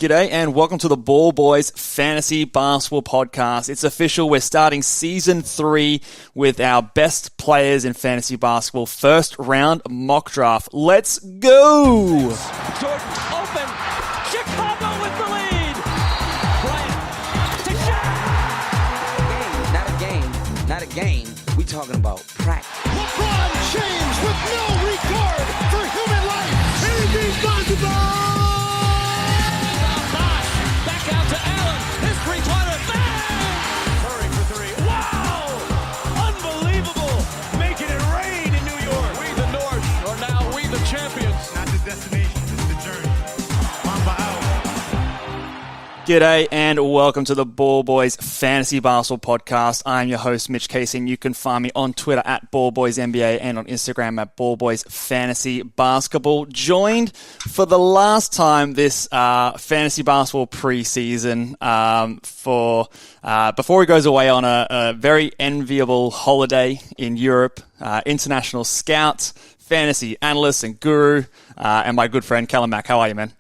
G'day and welcome to the Ball Boys Fantasy Basketball Podcast. It's official. We're starting Season 3 with our best players in fantasy basketball first round mock draft. Let's go! Jordan open. Chicago with the lead. Bryant to shot. Not a game. We talking about practice. LeBron James with no regard for human life. Anything's possible. Back out to Allen. His three-pointer. Bang! Curry for three. Wow! Unbelievable. Making it rain in New York. We the North are now we the champions. Not the destination, it's the journey. Mamba out. G'day and welcome to the Ball Boys Fantasy Basketball Podcast. I'm your host, Mitch Casey, and you can find me on Twitter at BallBoysNBA and on Instagram at BallBoysFantasyBasketball. Joined for the last time this fantasy basketball preseason before he goes away on a very enviable holiday in Europe, international scout, fantasy analyst, and guru, and my good friend, Callum Mack. How are you, man?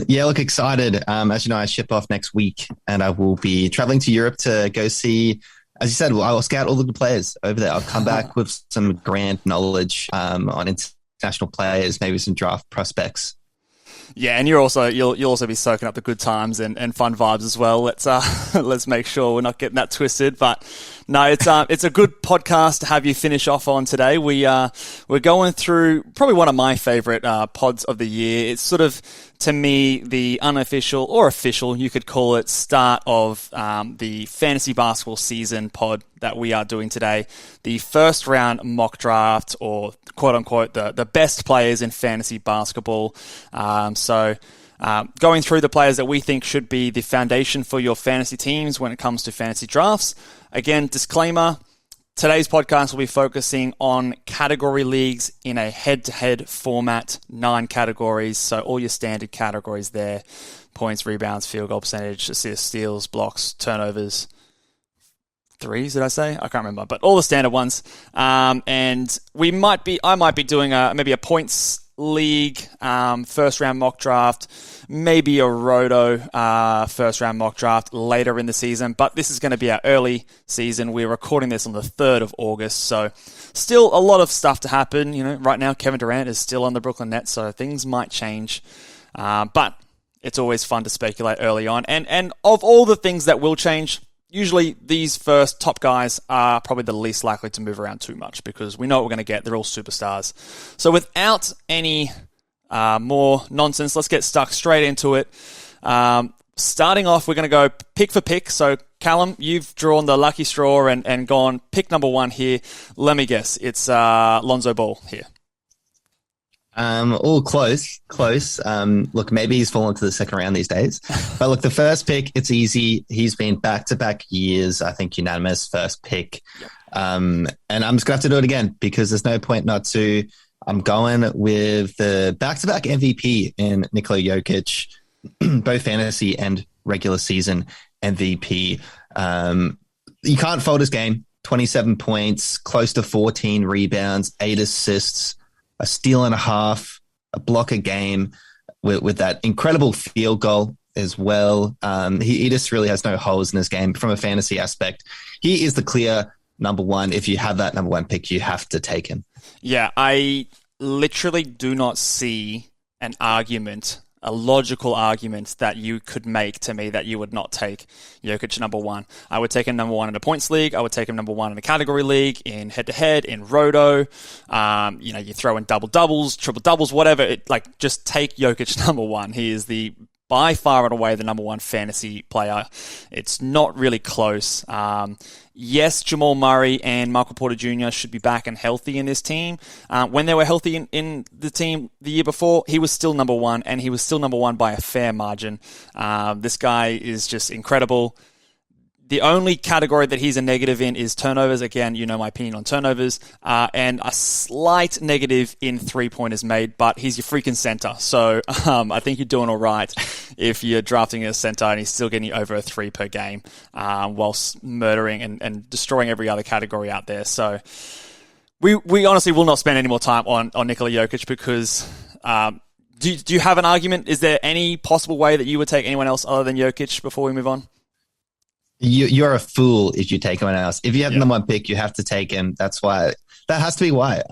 Look excited. As you know, I ship off next week and I will be traveling to Europe to go see, as you said, I will scout all the good players over there. I'll come back with some grand knowledge on international players, maybe some draft prospects. Yeah, and you'll also be soaking up the good times and fun vibes as well. Let's make sure we're not getting that twisted. But no, it's a good podcast to have you finish off on today. We're going through probably one of my favorite pods of the year. It's sort of, to me, the unofficial or official, you could call it, start of the fantasy basketball season pod that we are doing today. The first round mock draft, or quote unquote the best players in fantasy basketball. So going through the players that we think should be the foundation for your fantasy teams when it comes to fantasy drafts. Again, disclaimer, today's podcast will be focusing on category leagues in a head-to-head format, 9 categories. So all your standard categories there: points, rebounds, field goal percentage, assists, steals, blocks, turnovers, threes, did I say? I can't remember, but all the standard ones. And I might be doing maybe a points league first round mock draft, maybe a roto first round mock draft later in the season, but this is going to be our early season. We're recording this on the 3rd of August, so still a lot of stuff to happen. You know, right now Kevin Durant is still on the Brooklyn Nets, so things might change, but it's always fun to speculate early on. And of all the things that will change, usually these first top guys are probably the least likely to move around too much because we know what we're going to get. They're all superstars. So without any more nonsense, let's get stuck straight into it. Starting off, we're going to go pick for pick. So Callum, you've drawn the lucky straw and gone pick number 1 here. Let me guess. It's Lonzo Ball here. Close. Look, maybe he's fallen to the second round these days. But look, the first pick, it's easy. He's been back-to-back years, I think, unanimous first pick. Yep. And I'm just going to have to do it again because there's no point not to. I'm going with the back-to-back MVP in Nikola Jokic, both fantasy and regular season MVP. You can't fold his game. 27 points, close to 14 rebounds, 8 assists, a steal and a half, a block a game with that incredible field goal as well. He just really has no holes in his game from a fantasy aspect. He is the clear number 1. If you have that number 1 pick, you have to take him. Yeah, I literally do not see a logical argument that you could make to me that you would not take Jokic number 1. I would take him number 1 in a points league. I would take him number 1 in a category league, in head-to-head, in roto. You throw in double-doubles, triple-doubles, whatever. Just take Jokic number 1. He is by far and away the number 1 fantasy player. It's not really close. Yes, Jamal Murray and Michael Porter Jr. should be back and healthy in this team. When they were healthy in the team the year before, he was still number 1, and he was still number 1 by a fair margin. This guy is just incredible. The only category that he's a negative in is turnovers. Again, you know my opinion on turnovers. And a slight negative in three-pointers made, but he's your freaking center. So I think you're doing all right if you're drafting a center and he's still getting you over a 3 per game whilst murdering and destroying every other category out there. So we honestly will not spend any more time on Nikola Jokic because Do you have an argument? Is there any possible way that you would take anyone else other than Jokic before we move on? You're a fool if you take anyone else. If you have the number one pick, you have to take him. That has to be why.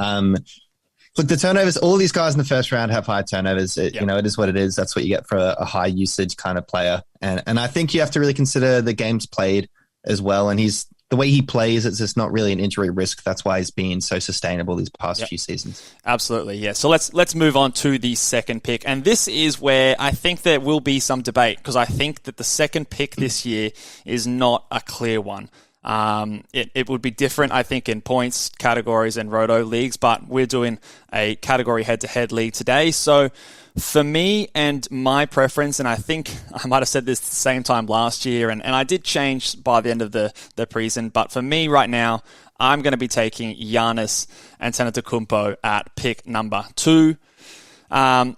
Look, the turnovers, all these guys in the first round have high turnovers. It is what it is. That's what you get for a high usage kind of player. And I think you have to really consider the games played as well. And the way he plays, it's just not really an injury risk. That's why he's been so sustainable these past few seasons. Absolutely, yeah. So let's move on to the second pick. And this is where I think there will be some debate, because I think that the second pick this year is not a clear one. It would be different, I think, in points, categories, and roto leagues, but we're doing a category head-to-head league today. So for me and my preference, and I think I might have said this at the same time last year, and I did change by the end of the preseason, but for me right now, I'm going to be taking Giannis Antetokounmpo at pick number 2. Now,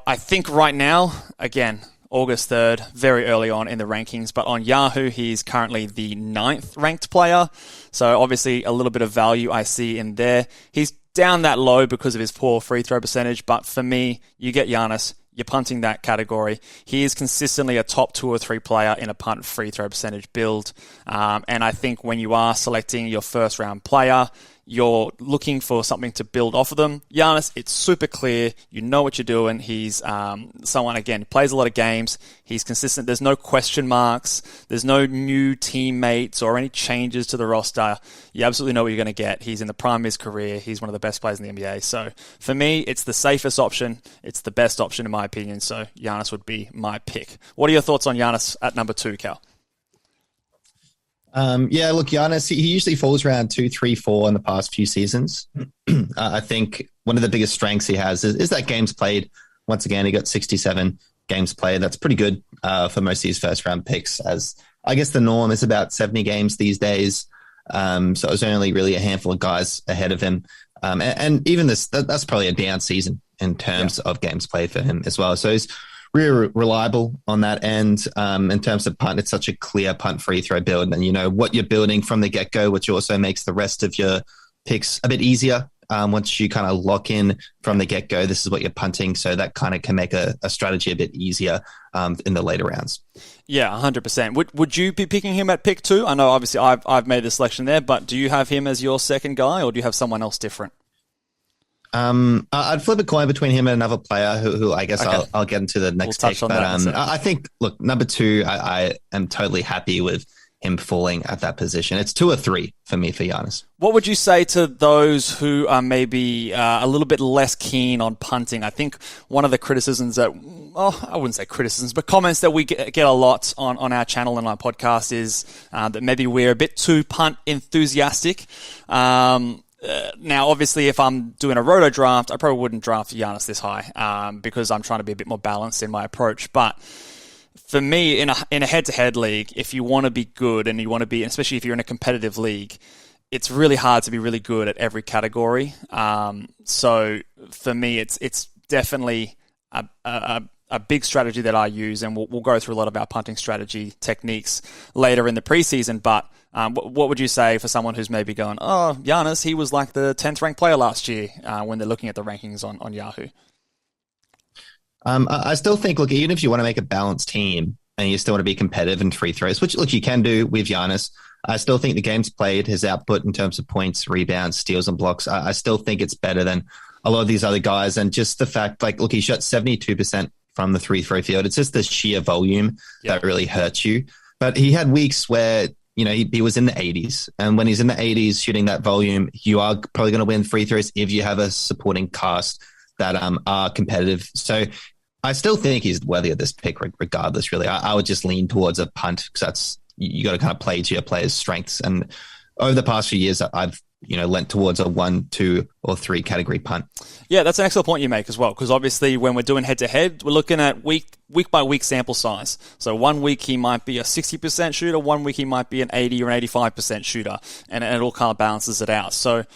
I think right now, again, August 3rd, very early on in the rankings, but on Yahoo, he's currently the 9th ranked player. So obviously a little bit of value I see in there. He's down that low because of his poor free throw percentage, but for me, you get Giannis, you're punting that category. He is consistently a top 2 or 3 player in a punt free throw percentage build. And I think when you are selecting your first round player, you're looking for something to build off of them. Giannis, it's super clear. You know what you're doing. He's someone, again, who plays a lot of games. He's consistent. There's no question marks. There's no new teammates or any changes to the roster. You absolutely know what you're going to get. He's in the prime of his career. He's one of the best players in the NBA. So for me, it's the safest option. It's the best option in my opinion. So Giannis would be my pick. What are your thoughts on Giannis at number 2, Cal? Look, Giannis, he usually falls around 2, 3, 4 in the past few seasons. I think one of the biggest strengths he has is that games played. Once again, he got 67 games played. That's pretty good for most of his first round picks, as I guess the norm is about 70 games these days. So it was only really a handful of guys ahead of him. And even that's probably a down season in terms of games played for him as well. So he's really reliable on that end. In terms of punt, it's such a clear punt free throw build, and you know what you're building from the get-go, which also makes the rest of your picks a bit easier. Once you kind of lock in from the get-go, this is what you're punting, so that kind of can make a strategy a bit easier in the later rounds. Yeah, 100%. Would you be picking him at pick 2? I know obviously I've made the selection there, but do you have him as your second guy, or do you have someone else different? I'd flip a coin between him and another player who I guess okay. I'll get into the next pick. But I think, look, number 2, I am totally happy with him falling at that position. It's 2 or 3 for me for Giannis. What would you say to those who are maybe a little bit less keen on punting? I think one of the criticisms that, I wouldn't say criticisms, but comments that we get a lot on our channel and our podcast is that maybe we're a bit too punt enthusiastic. Now, obviously, if I'm doing a roto draft, I probably wouldn't draft Giannis this high because I'm trying to be a bit more balanced in my approach. But for me, in a head-to-head league, if you want to be good and you want to be, especially if you're in a competitive league, it's really hard to be really good at every category. So for me, it's definitely a big strategy that I use, and we'll go through a lot of our punting strategy techniques later in the preseason. But what would you say for someone who's maybe going, Giannis, he was like the 10th ranked player last year when they're looking at the rankings on Yahoo? I still think, look, even if you want to make a balanced team and you still want to be competitive in free throws, which, look, you can do with Giannis, I still think the games played, his output in terms of points, rebounds, steals, and blocks, I still think it's better than a lot of these other guys. And just the fact, like, look, he shot 72% from the free throw field. It's just the sheer volume that really hurts you. But he had weeks where, you know, he was in the 80s. And when he's in the 80s shooting that volume, you are probably going to win free throws if you have a supporting cast that are competitive. So I still think he's worthy of this pick regardless, really. I would just lean towards a punt because that's, you got to kind of play to your players' strengths. And over the past few years, I've lent towards a 1, 2, or 3 category punt. Yeah, that's an excellent point you make as well, because obviously when we're doing head-to-head, we're looking at week-by-week sample size. So 1 week he might be a 60% shooter, 1 week he might be an 80 or an 85% shooter, and it all kind of balances it out. So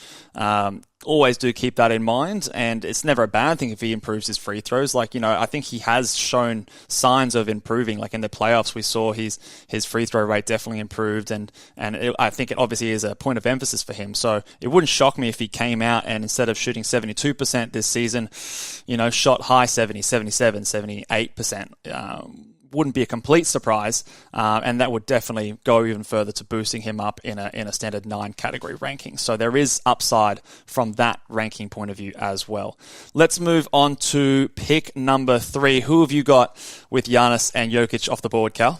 always do keep that in mind, and it's never a bad thing if he improves his free throws. Like, I think he has shown signs of improving. Like in the playoffs, we saw his free throw rate definitely improved, and I think it obviously is a point of emphasis for him. So it wouldn't shock me if he came out and instead of shooting 72% this season, shot high 70, 77, 78%. Wouldn't be a complete surprise, and that would definitely go even further to boosting him up in a standard 9 category ranking. So there is upside from that ranking point of view as well. Let's move on to pick number 3. Who have you got with Giannis and Jokic off the board, Cal?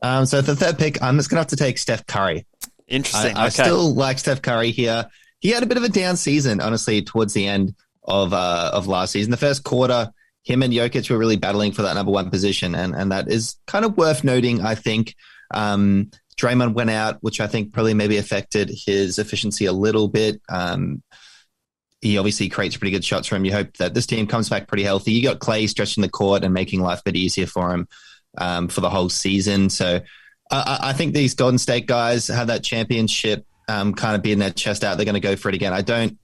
So the third pick, I'm just going to have to take Steph Curry. Interesting. I still like Steph Curry here. He had a bit of a down season, honestly, towards the end of last season. The first quarter, him and Jokic were really battling for that number 1 position, and that is kind of worth noting, I think. Draymond went out, which I think probably maybe affected his efficiency a little bit. He obviously creates pretty good shots for him. You hope that this team comes back pretty healthy. You got Clay stretching the court and making life a bit easier for him for the whole season. So I think these Golden State guys have that championship kind of being their chest out. They're going to go for it again. I don't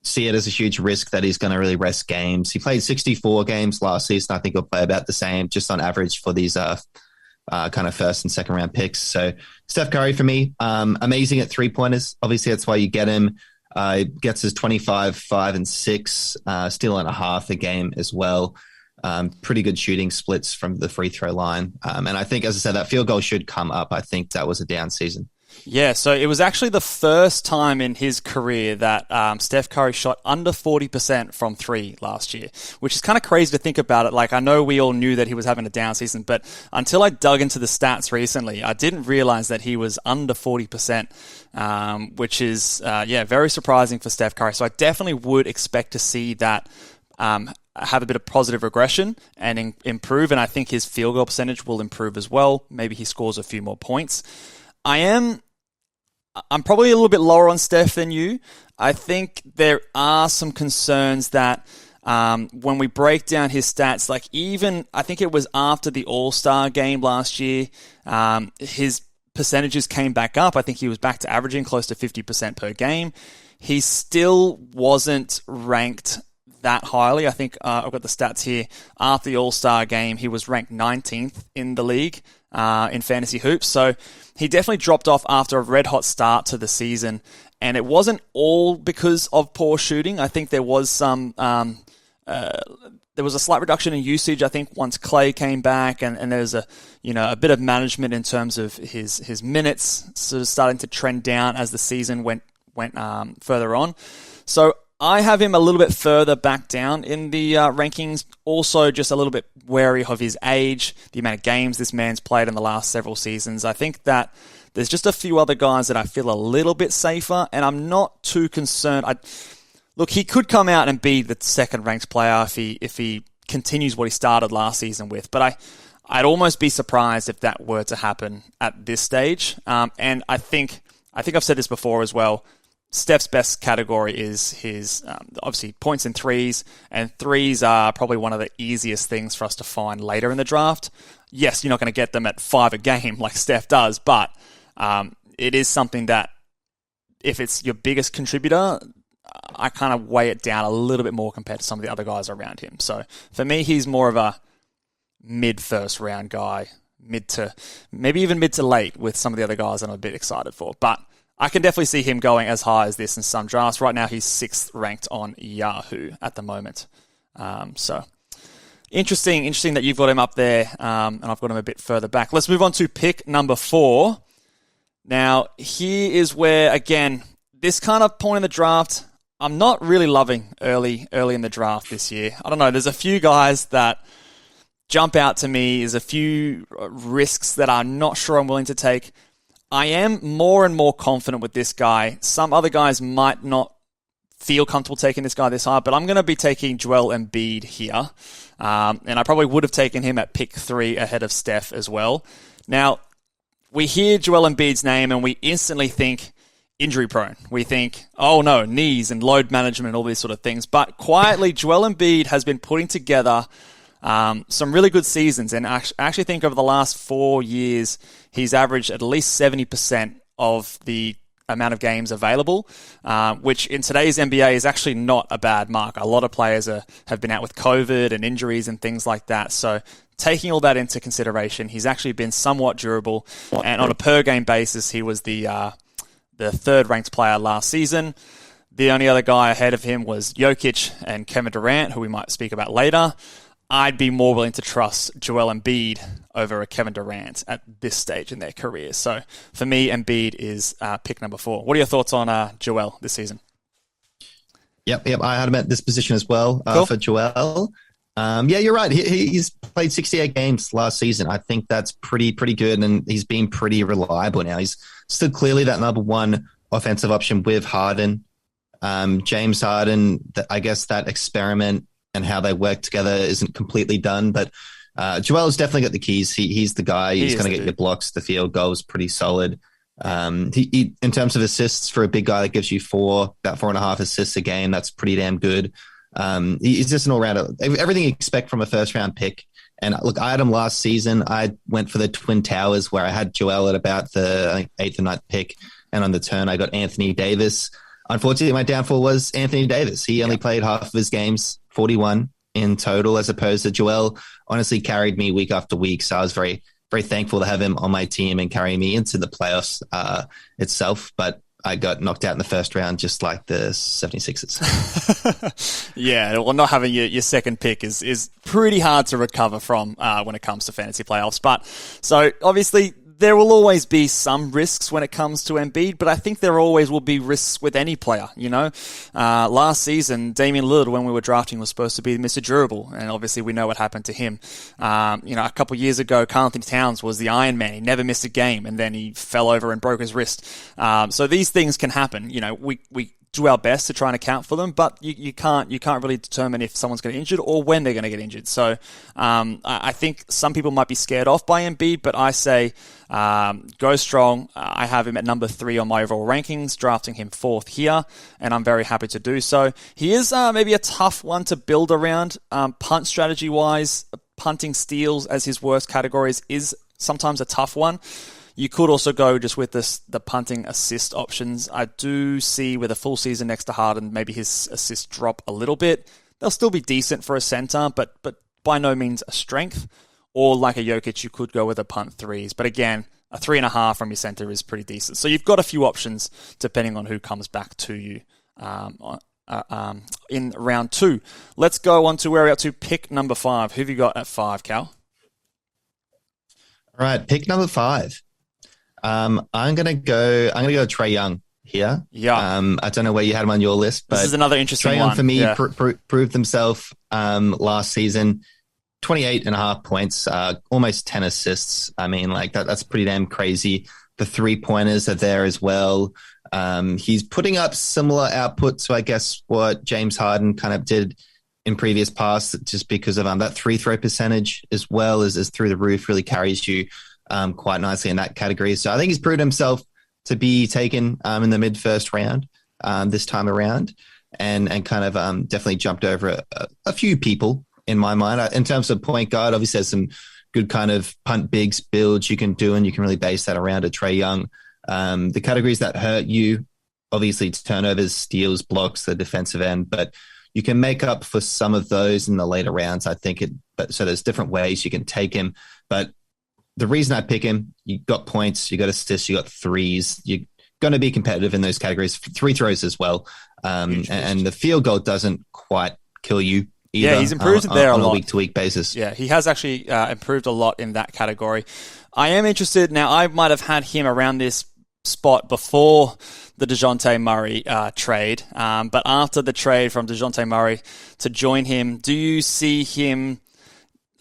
see it as a huge risk that he's going to really rest games. He played 64 games last season. I think he'll play about the same, just on average for these kind of first and second round picks. So Steph Curry for me, amazing at 3-pointers. Obviously, that's why you get him. Gets his 25, 5, and 6, steal and a half a game as well. Pretty good shooting splits from the free throw line. And I think, as I said, that field goal should come up. I think that was a down season. Yeah, so it was actually the first time in his career that Steph Curry shot under 40% from 3 last year, which is kind of crazy to think about it. Like, I know we all knew that he was having a down season, but until I dug into the stats recently, I didn't realize that he was under 40%, which is, very surprising for Steph Curry. So I definitely would expect to see that have a bit of positive regression and improve, and I think his field goal percentage will improve as well. Maybe he scores a few more points. I'm probably a little bit lower on Steph than you. I think there are some concerns that when we break down his stats, like even, I think it was after the All-Star game last year, his percentages came back up. I think he was back to averaging close to 50% per game. He still wasn't ranked that highly. I think I've got the stats here. After the All-Star game, he was ranked 19th in the league in fantasy hoops. So he definitely dropped off after a red-hot start to the season. And it wasn't all because of poor shooting. I think there was some... there was a slight reduction in usage, I think, once Clay came back, and there's a bit of management in terms of his minutes sort of starting to trend down as the season went further on. So I have him a little bit further back down in the rankings. Also, just a little bit wary of his age, the amount of games this man's played in the last several seasons. I think that there's just a few other guys that I feel a little bit safer, and I'm not too concerned. Look, he could come out and be the second-ranked player if he continues what he started last season with, but I'd almost be surprised if that were to happen at this stage. And I think I've said this before as well. Steph's best category is his, obviously, points and threes, and threes are probably one of the easiest things for us to find later in the draft. Yes, you're not going to get them at 5 a game like Steph does, but it is something that if it's your biggest contributor, I kind of weigh it down a little bit more compared to some of the other guys around him. So for me, he's more of a mid-first round guy, maybe even mid to late with some of the other guys that I'm a bit excited for. But I can definitely see him going as high as this in some drafts. Right now, he's 6th ranked on Yahoo at the moment. So interesting that you've got him up there, and I've got him a bit further back. Let's move on to pick number 4. Now, here is where, again, this kind of point in the draft, I'm not really loving early in the draft this year. I don't know. There's a few guys that jump out to me. There's a few risks that I'm not sure I'm willing to take. I am more and more confident with this guy. Some other guys might not feel comfortable taking this guy this high, but I'm going to be taking Joel Embiid here. And I probably would have taken him at pick 3 ahead of Steph as well. Now, we hear Joel Embiid's name and we instantly think injury prone. We think, oh no, knees and load management and all these sort of things. But quietly, Joel Embiid has been putting together some really good seasons. And I actually think over the last 4 years, he's averaged at least 70% of the amount of games available, which in today's NBA is actually not a bad mark. A lot of players have been out with COVID and injuries and things like that. So taking all that into consideration, he's actually been somewhat durable. And on a per-game basis, he was the third-ranked player last season. The only other guy ahead of him was Jokic and Kevin Durant, who we might speak about later. I'd be more willing to trust Joel Embiid over a Kevin Durant at this stage in their careers. So for me, Embiid is pick number 4. What are your thoughts on Joel this season? Yep. I had him at this position as well Cool. for Joel. Yeah, you're right. He's played 68 games last season. I think that's pretty good, and he's been pretty reliable now. He's still clearly that number one offensive option with Harden. James Harden, I guess that experiment and how they work together isn't completely done, but Joel's definitely got the keys. He's the guy. He's going to get your blocks, the field goals, pretty solid. He, in terms of assists, for a big guy that gives you about 4.5 assists a game, that's pretty damn good. He's just an all-rounder. Everything you expect from a first-round pick. And look, I had him last season. I went for the Twin Towers where I had Joel at about the 8th or 9th pick, and on the turn I got Anthony Davis. Unfortunately, my downfall was Anthony Davis. He only played half of his games, 41 in total, as opposed to Joel honestly carried me week after week. So I was very, very thankful to have him on my team and carry me into the playoffs itself. But I got knocked out in the first round, just like the 76ers. Yeah, well, not having your second pick is pretty hard to recover from when it comes to fantasy playoffs. But so obviously there will always be some risks when it comes to Embiid, but I think there always will be risks with any player, you know. Last season, Damian Lillard, when we were drafting, was supposed to be Mr. Durable, and obviously we know what happened to him. A couple of years ago, Karl Anthony Towns was the Iron Man. He never missed a game, and then he fell over and broke his wrist. So these things can happen. You know, we do our best to try and account for them, but you can't really determine if someone's going to get injured or when they're going to get injured. So I think some people might be scared off by Embiid, but I say go strong. I have him at number 3 on my overall rankings, drafting him 4th here, and I'm very happy to do so. He is maybe a tough one to build around. Punt strategy-wise, punting steals as his worst categories is sometimes a tough one. You could also go just with the punting assist options. I do see with a full season next to Harden, maybe his assists drop a little bit. They'll still be decent for a center, but by no means a strength. Or like a Jokic, you could go with a punt threes. But again, a 3.5 from your center is pretty decent. So you've got a few options depending on who comes back to you in round 2. Let's go on to where we're up to pick number 5. Who have you got at 5, Cal? All right, pick number 5. I'm gonna go Trae Young here. Yeah. I don't know where you had him on your list, but this is another interesting Trae Young one for me yeah. proved himself last season. 28.5 points, almost 10 assists. I mean, like that's pretty damn crazy. The 3-pointers are there as well. He's putting up similar output to, I guess, what James Harden kind of did in previous past, just because of that free throw percentage as well as through the roof, really carries you quite nicely in that category. So I think he's proved himself to be taken in the mid-first round this time around, and kind of definitely jumped over a few people in my mind. In terms of point guard, obviously there's some good kind of punt bigs builds you can do, and you can really base that around a Trae Young. The categories that hurt you, obviously it's turnovers, steals, blocks, the defensive end, but you can make up for some of those in the later rounds, I think. So there's different ways you can take him, but the reason I pick him, you got points, you got assists, you got threes. You're going to be competitive in those categories. Free throws as well. And the field goal doesn't quite kill you either. Yeah, he's improved there a lot. On a week-to-week basis. Yeah, he has actually improved a lot in that category. I am interested. Now, I might have had him around this spot before the DeJounte Murray trade. But after the trade from DeJounte Murray to join him, do you see him...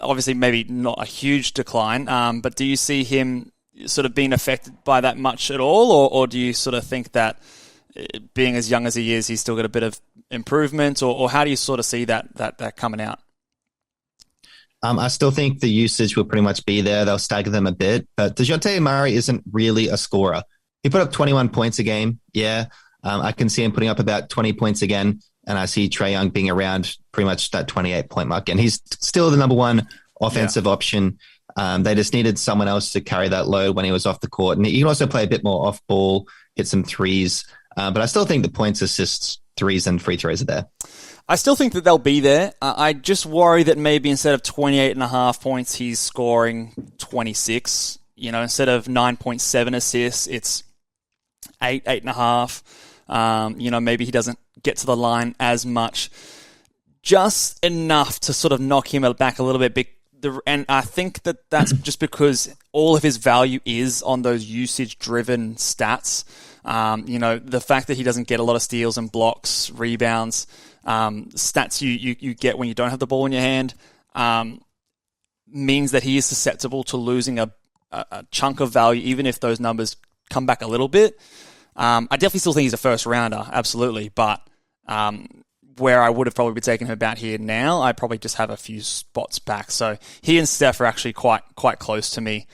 Obviously, maybe not a huge decline, but do you see him sort of being affected by that much at all? Or do you sort of think that being as young as he is, he's still got a bit of improvement? Or how do you sort of see that coming out? I still think the usage will pretty much be there. They'll stagger them a bit. But DeJounte Murray isn't really a scorer. He put up 21 points a game. Yeah, I can see him putting up about 20 points again. And I see Trae Young being around pretty much that 28-point mark. And he's still the number one offensive option They just needed someone else to carry that load when he was off the court. And he can also play a bit more off ball, hit some threes. But I still think the points, assists, threes, and free throws are there. I still think that they'll be there. I just worry that maybe instead of 28.5 points, he's scoring 26. Instead of 9.7 assists, it's 8.5. Maybe he doesn't get to the line as much. Just enough to sort of knock him back a little bit. And I think that that's just because all of his value is on those usage-driven stats. The fact that he doesn't get a lot of steals and blocks, rebounds, stats you get when you don't have the ball in your hand, means that he is susceptible to losing a chunk of value, even if those numbers come back a little bit. I definitely still think he's a first rounder, absolutely, but where I would have probably been taking him about here now, I probably just have a few spots back. So he and Steph are actually quite close to me,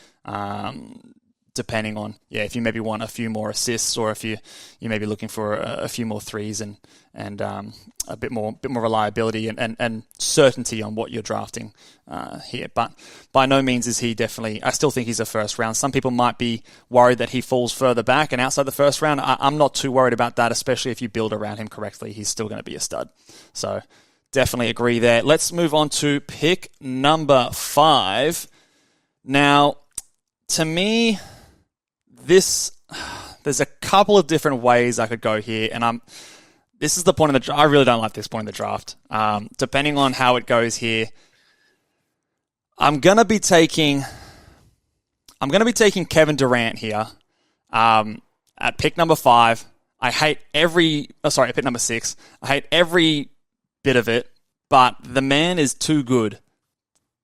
depending on if you maybe want a few more assists, or if you may be looking for a few more threes and a bit more reliability and certainty on what you're drafting here. But by no means is he definitely. I still think he's a first round. Some people might be worried that he falls further back and outside the first round. I'm not too worried about that, especially if you build around him correctly. He's still going to be a stud. So definitely agree there. Let's move on to pick number 5. Now, to me, there's a couple of different ways I could go here, and this is the point of the draft. I really don't like this point in the draft. Depending on how it goes here, I'm gonna be taking Kevin Durant here at pick number 5. At pick number 6. I hate every bit of it, but the man is too good.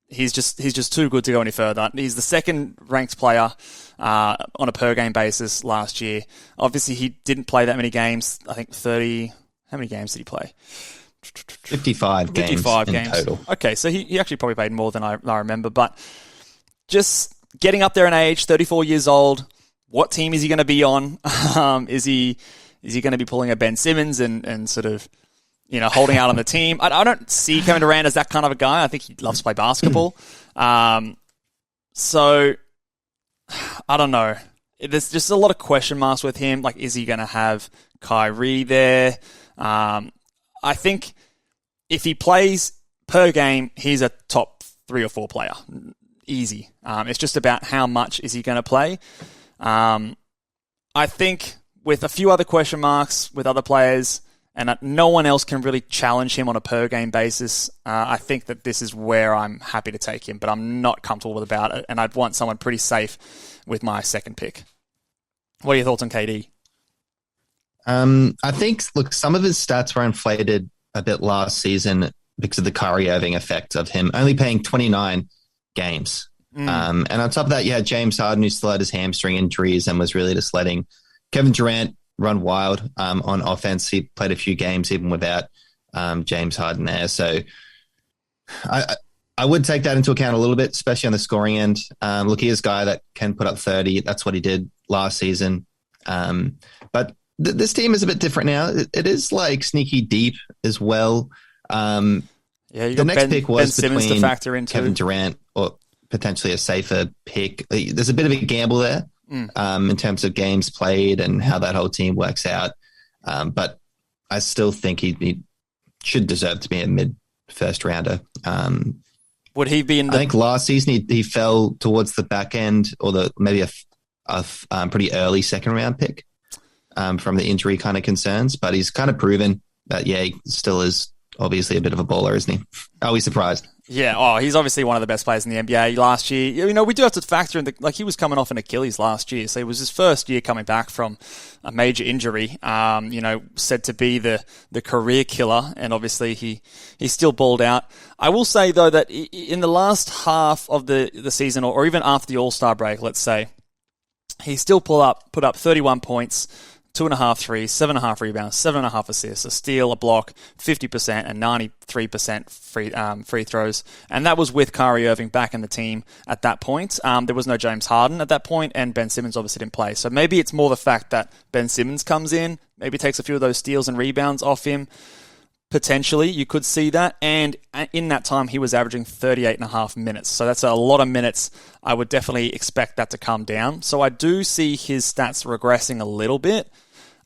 He's just too good to go any further. He's the second ranked player on a per game basis last year. Obviously, he didn't play that many games. I think 30. How many games did he play? 55 games in total. Okay, so he actually probably played more than I remember. But just getting up there in age, 34 years old. What team is he going to be on? Is he going to be pulling a Ben Simmons and sort of holding out on the team? I don't see Kevin Durant as that kind of a guy. I think he loves to play basketball. So, I don't know. There's just a lot of question marks with him. Like, is he going to have Kyrie there? I think if he plays per game, he's a top 3 or 4 player. Easy. It's just about how much is he going to play. I think with a few other question marks with other players, and no one else can really challenge him on a per-game basis, I think that this is where I'm happy to take him, but I'm not comfortable about it, and I'd want someone pretty safe with my second pick. What are your thoughts on KD? I think, some of his stats were inflated a bit last season because of the Kyrie Irving effect of him only playing 29 games. And on top of that, you had James Harden, who still had his hamstring injuries and was really just letting Kevin Durant run wild on offense. He played a few games even without James Harden there. So I would take that into account a little bit, especially on the scoring end. He is a guy that can put up 30. That's what he did last season. But this team is a bit different now. It is sneaky deep as well. The next pick was between to factor into Kevin Durant or potentially a safer pick. There's a bit of a gamble there. In terms of games played and how that whole team works out. But I still think he should deserve to be a mid-first rounder. Would he be in I think last season he fell towards the back end or maybe a pretty early second-round pick from the injury kind of concerns. But he's kind of proven that, he still is obviously a bit of a baller, isn't he? Are we surprised? Yeah, he's obviously one of the best players in the NBA last year. We do have to factor in he was coming off an Achilles last year, so it was his first year coming back from a major injury. Said to be the career killer, and obviously he still balled out. I will say though that in the last half of the season, or even after the All-Star break, let's say, he still put up 31 points. 2.5 threes, 7.5 rebounds, 7.5 assists, a steal, a block, 50%, and 93% free throws. And that was with Kyrie Irving back in the team at that point. There was no James Harden at that point, and Ben Simmons obviously didn't play. So maybe it's more the fact that Ben Simmons comes in, maybe takes a few of those steals and rebounds off him. potentially you could see that. And in that time, he was averaging 38.5 minutes. So that's a lot of minutes. I would definitely expect that to come down. So I do see his stats regressing a little bit.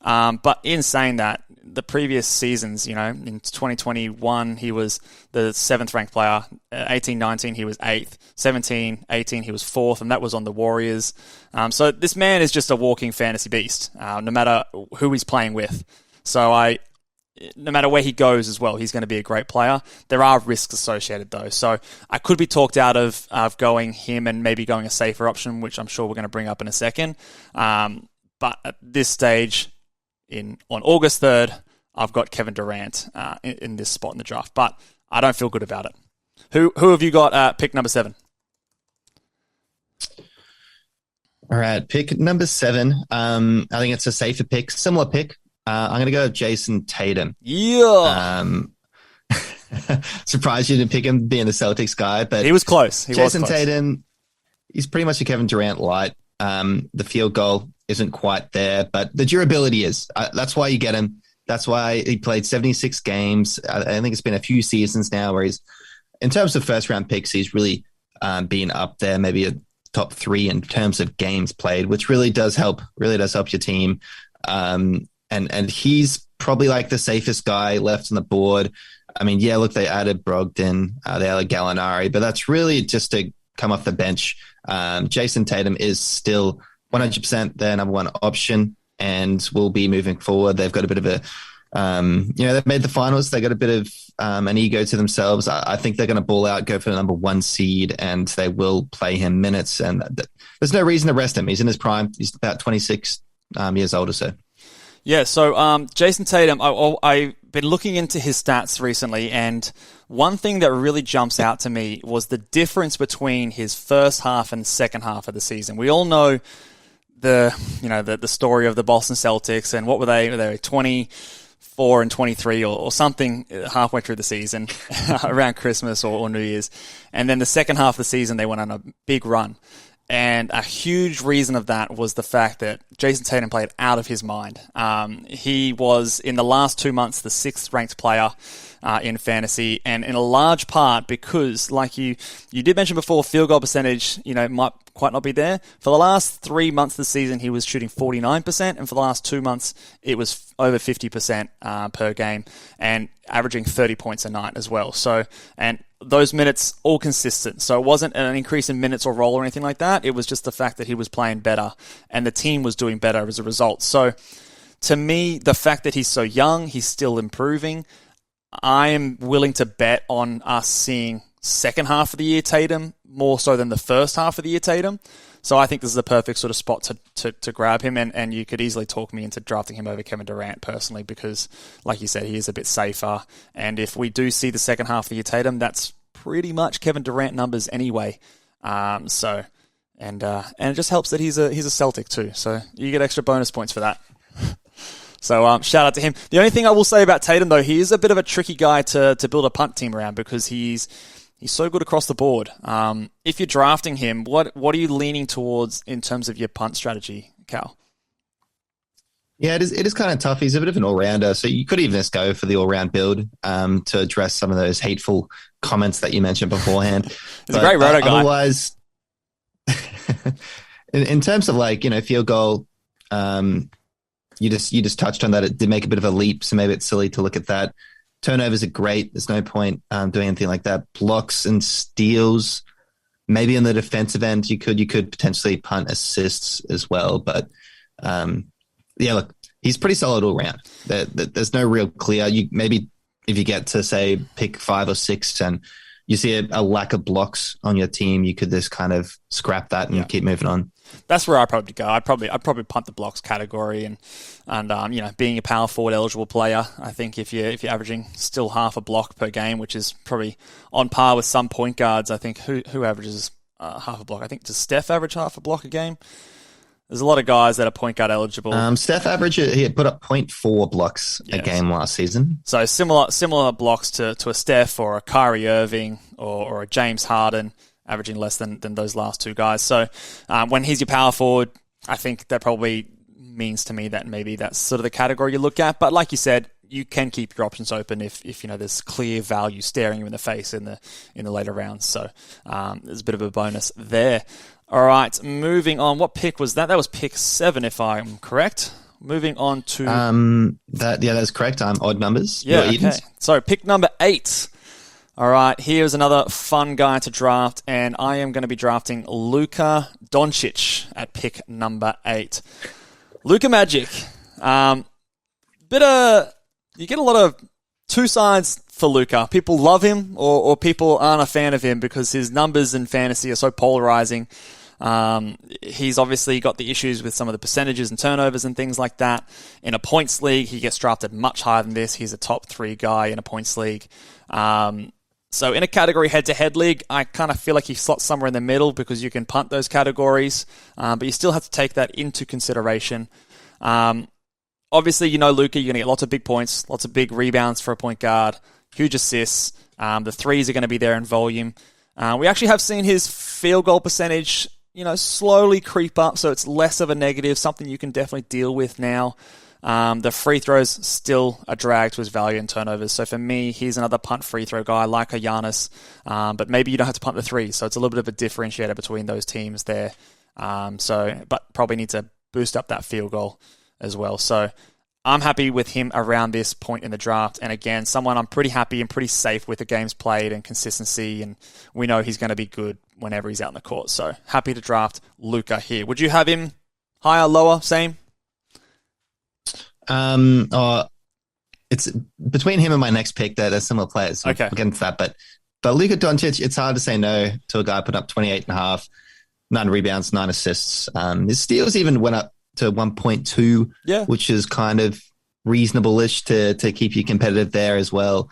But in saying that, the previous seasons, in 2021, he was the 7th ranked player. 18-19, he was 8th. 17-18, he was 4th, and that was on the Warriors. So this man is just a walking fantasy beast, no matter who he's playing with. So no matter where he goes as well, he's going to be a great player. There are risks associated, though. So I could be talked out of going him and maybe going a safer option, which I'm sure we're going to bring up in a second. But at this stage, on August 3rd, I've got Kevin Durant in this spot in the draft, but I don't feel good about it. Who have you got pick number 7? All right, pick number 7. I think it's a safer pick, similar pick. I'm going to go with Jason Tatum. Yeah. Surprised you didn't pick him being the Celtics guy, but he was close. Jason Tatum, he's pretty much a Kevin Durant light. The field goal isn't quite there, but the durability is. That's why you get him. That's why he played 76 games. I think it's been a few seasons now where he's, in terms of first round picks, he's really been up there, maybe a top 3 in terms of games played, which really does help your team. And he's probably like the safest guy left on the board. I mean, yeah, look, they added Brogdon, they added Gallinari, but that's really just to come off the bench. Jason Tatum is still 100% their number one option and will be moving forward. They've got a bit of a, they've made the finals. They got a bit of an ego to themselves. I think they're going to ball out, go for the number 1 seed, and they will play him minutes. And there's no reason to rest him. He's in his prime. He's about 26 years old or so. Yeah, so Jason Tatum, I've been looking into his stats recently, and one thing that really jumps out to me was the difference between his first half and second half of the season. We all know the story of the Boston Celtics, and what were they? They were 24 and 23 or something halfway through the season, around Christmas or New Year's. And then the second half of the season, they went on a big run. And a huge reason of that was the fact that Jason Tatum played out of his mind. He was, in the last 2 months, the 6th ranked player in fantasy, and in a large part because, like you did mention before, field goal percentage, might quite not be there. For the last 3 months of the season, he was shooting 49%, and for the last 2 months, it was over 50% per game, and averaging 30 points a night as well. So, and those minutes all consistent. So it wasn't an increase in minutes or role or anything like that. It was just the fact that he was playing better and the team was doing better as a result. So to me, the fact that he's so young, he's still improving, I am willing to bet on us seeing second half of the year Tatum more so than the first half of the year Tatum. So I think this is the perfect sort of spot to grab him, and you could easily talk me into drafting him over Kevin Durant personally because, like you said, he is a bit safer. And if we do see the second half of the year Tatum, that's pretty much Kevin Durant numbers anyway. And it just helps that he's a Celtic too, so you get extra bonus points for that. So shout out to him. The only thing I will say about Tatum, though, he is a bit of a tricky guy to build a punt team around because he's so good across the board. If you're drafting him, what are you leaning towards in terms of your punt strategy, Cal? Yeah, it is kind of tough. He's a bit of an all-rounder, so you could even just go for the all-round build to address some of those hateful comments that you mentioned beforehand. He's a great roto guy. Otherwise, in terms of field goal, you just touched on that. It did make a bit of a leap, so maybe it's silly to look at that. Turnovers are great. There's no point doing anything like that. Blocks and steals, maybe on the defensive end, you could potentially punt assists as well. But yeah, look, he's pretty solid all round. There's no real clear. Maybe if you get to say pick 5 or 6 and you see a lack of blocks on your team, you could just kind of scrap that and keep moving on. That's where I'd probably go. I'd probably punt the blocks category and being a power forward eligible player. I think if you're averaging still half a block per game, which is probably on par with some point guards. I think who averages half a block? I think does Steph average half a block a game? There's a lot of guys that are point guard eligible. Steph he had put up 0.4 blocks a game last season. So similar blocks to a Steph or a Kyrie Irving or a James Harden, averaging less than those last two guys. So when he's your power forward, I think that probably means to me that maybe that's sort of the category you look at. But like you said, you can keep your options open if there's clear value staring you in the face in the later rounds. So there's a bit of a bonus there. All right, moving on. What pick was that? That was pick 7, if I'm correct. Moving on to that's correct. Odd numbers. Yeah, okay. So pick number 8. All right, here's another fun guy to draft, and I am going to be drafting Luka Doncic at pick number 8. Luka Magic. You get a lot of two sides for Luka. People love him, or people aren't a fan of him because his numbers in fantasy are so polarizing. He's obviously got the issues with some of the percentages and turnovers and things like that. In a points league, he gets drafted much higher than this. He's a top 3 guy in a points league. So in a category head-to-head league, I kind of feel like he slots somewhere in the middle because you can punt those categories, but you still have to take that into consideration. Obviously, Luka, you're going to get lots of big points, lots of big rebounds for a point guard, huge assists. The threes are going to be there in volume. We actually have seen his field goal percentage, slowly creep up, so it's less of a negative, something you can definitely deal with now. The free throws still a drag to his value and turnovers. So for me, he's another punt free throw guy like a Giannis, but maybe you don't have to punt the threes. So it's a little bit of a differentiator between those teams there. But probably need to boost up that field goal as well. So I'm happy with him around this point in the draft. And again, someone I'm pretty happy and pretty safe with the games played and consistency. And we know he's going to be good whenever he's out in the court. So happy to draft Luka here. Would you have him higher, lower, same? It's between him and my next pick. They're similar players. So okay. We'll get into that. But Luka Doncic, it's hard to say no to a guy put up 28.5, 9 rebounds, 9 assists. His steals even went up to 1.2, which is kind of reasonable-ish to keep you competitive there as well.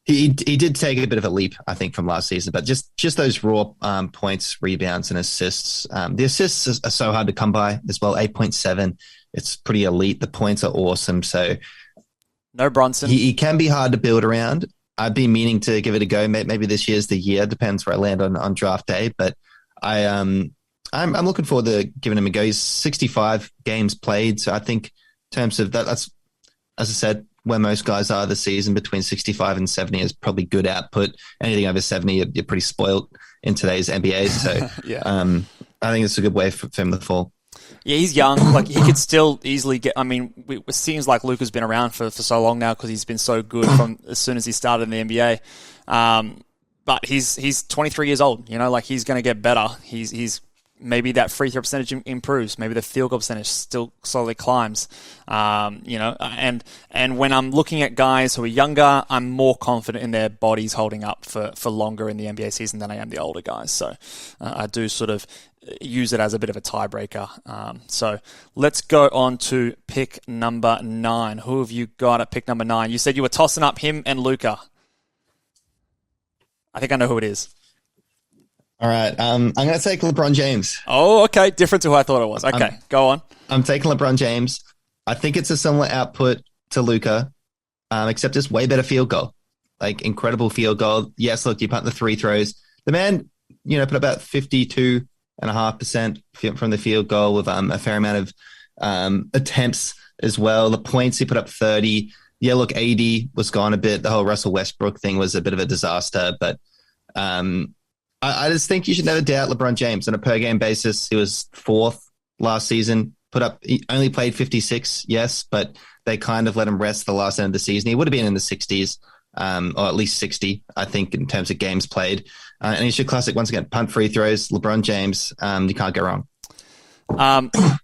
He did take a bit of a leap, I think, from last season, but just those raw points, rebounds, and assists. The assists are so hard to come by as well. 8.7. It's pretty elite. The points are awesome. So no Bronson. He can be hard to build around. I'd be meaning to give it a go. Maybe this year's the year. Depends where I land on draft day. But I'm looking forward to giving him a go. He's 65 games played. So I think in terms of that's, as I said, where most guys are this season, between 65 and 70 is probably good output. Anything over 70, you're pretty spoiled in today's NBA. So I think it's a good way for him to fall. Yeah, he's young. Like he could still easily get. I mean, it seems like Luka's been around for so long now because he's been so good from as soon as he started in the NBA. But he's 23 years old. Like he's going to get better. He's maybe that free throw percentage improves. Maybe the field goal percentage still slowly climbs. And when I'm looking at guys who are younger, I'm more confident in their bodies holding up for longer in the NBA season than I am the older guys. So I do sort of use it as a bit of a tiebreaker. So let's go on to pick number 9. Who have you got at pick number 9? You said you were tossing up him and Luka. I think I know who it is. All right. I'm going to take LeBron James. Oh, okay. Different to who I thought it was. Okay, go on. I'm taking LeBron James. I think it's a similar output to Luka, except it's way better field goal. Like incredible field goal. Yes, look, you punt the 3 throws. The man, put about 52.5% from the field goal with a fair amount of attempts as well. The points, he put up 30. Yeah, look, AD was gone a bit. The whole Russell Westbrook thing was a bit of a disaster, but I just think you should never doubt LeBron James on a per game basis. He was 4th last season. He only played 56, yes, but they kind of let him rest the last end of the season. He would have been in the 60s, or at least 60, I think, in terms of games played. And he's your classic, once again, punt free throws, LeBron James. You can't go wrong.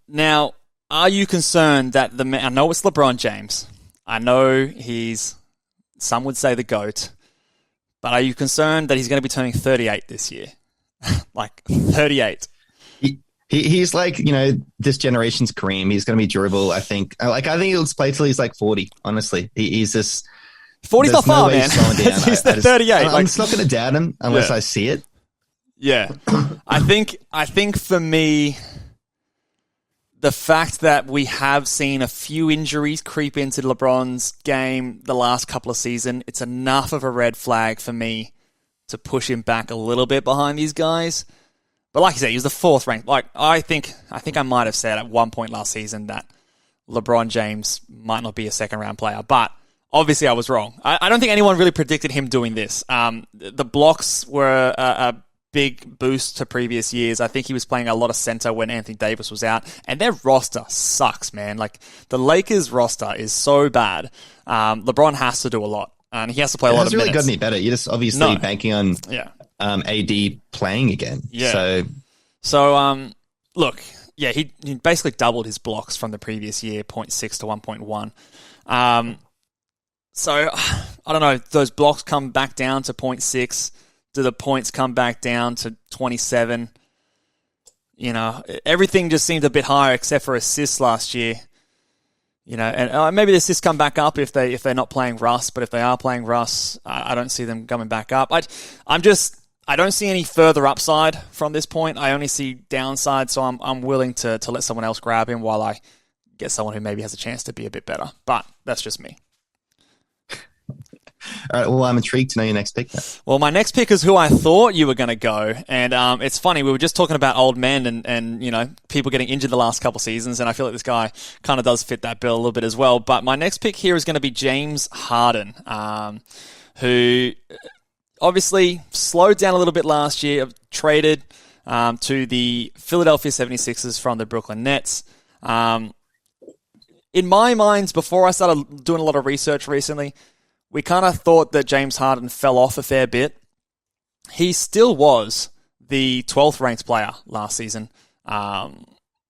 Now, are you concerned that I know it's LeBron James. I know some would say the GOAT. But are you concerned that he's going to be turning 38 this year? Like 38. He's like, this generation's Kareem. He's going to be durable, I think. I think he'll play till he's like 40, honestly. He's just... 40's not far, man. He's 38. I'm just not going to doubt him unless I see it. Yeah. I think for me, the fact that we have seen a few injuries creep into LeBron's game the last couple of seasons, it's enough of a red flag for me to push him back a little bit behind these guys. But like you said, he was the 4th ranked. Like I think I might have said at one point last season that LeBron James might not be a second-round player. But obviously I was wrong. I don't think anyone really predicted him doing this. The blocks were a big boost to previous years. I think he was playing a lot of center when Anthony Davis was out. And their roster sucks, man. Like, the Lakers roster is so bad. LeBron has to do a lot. And he has to play a lot of minutes. It hasn't really gotten any better. You're just obviously banking on AD playing again. Yeah. So look, yeah, he basically doubled his blocks from the previous year, 0.6 to 1.1. So, I don't know, those blocks come back down to 0.6. Do the points come back down to 27? You know, everything just seemed a bit higher except for assists last year. You know, and maybe the assists come back up if they're not playing Russ, but if they are playing Russ, I don't see them coming back up. I don't see any further upside from this point. I only see downside, so I'm willing to let someone else grab him while I get someone who maybe has a chance to be a bit better. But that's just me. All right, well, I'm intrigued to know your next pick now. Well, my next pick is who I thought you were going to go. And it's funny, we were just talking about old men and you know, people getting injured the last couple seasons, and I feel like this guy kind of does fit that bill a little bit as well. But my next pick here is going to be James Harden, who obviously slowed down a little bit last year, traded to the Philadelphia 76ers from the Brooklyn Nets. In my mind, before I started doing a lot of research recently, we kind of thought that James Harden fell off a fair bit. He still was the 12th ranked player last season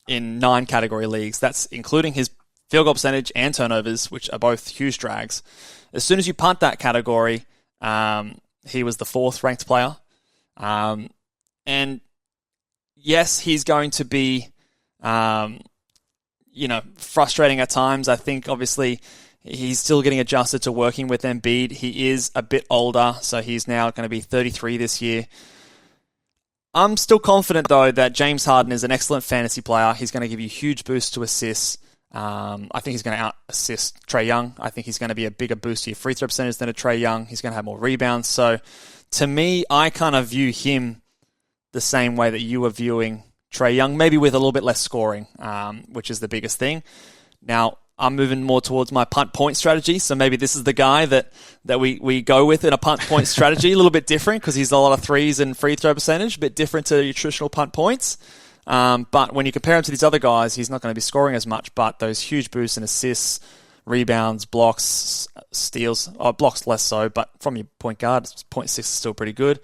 in 9 category leagues. That's including his field goal percentage and turnovers, which are both huge drags. As soon as you punt that category, he was the 4th ranked player. And yes, he's going to be, frustrating at times. I think obviously he's still getting adjusted to working with Embiid. He is a bit older, so he's now going to be 33 this year. I'm still confident, though, that James Harden is an excellent fantasy player. He's going to give you huge boosts to assists. I think he's going to out-assist Trae Young. I think he's going to be a bigger boost to your free throw percentage than a Trae Young. He's going to have more rebounds. So, to me, I kind of view him the same way that you were viewing Trae Young, maybe with a little bit less scoring, which is the biggest thing. Now, I'm moving more towards my punt point strategy, so maybe this is the guy that we go with in a punt point strategy, a little bit different because he's a lot of threes and free throw percentage, a bit different to your traditional punt points. But when you compare him to these other guys, he's not going to be scoring as much, but those huge boosts in assists, rebounds, blocks, steals, blocks less so, but from your point guard, 0.6 is still pretty good.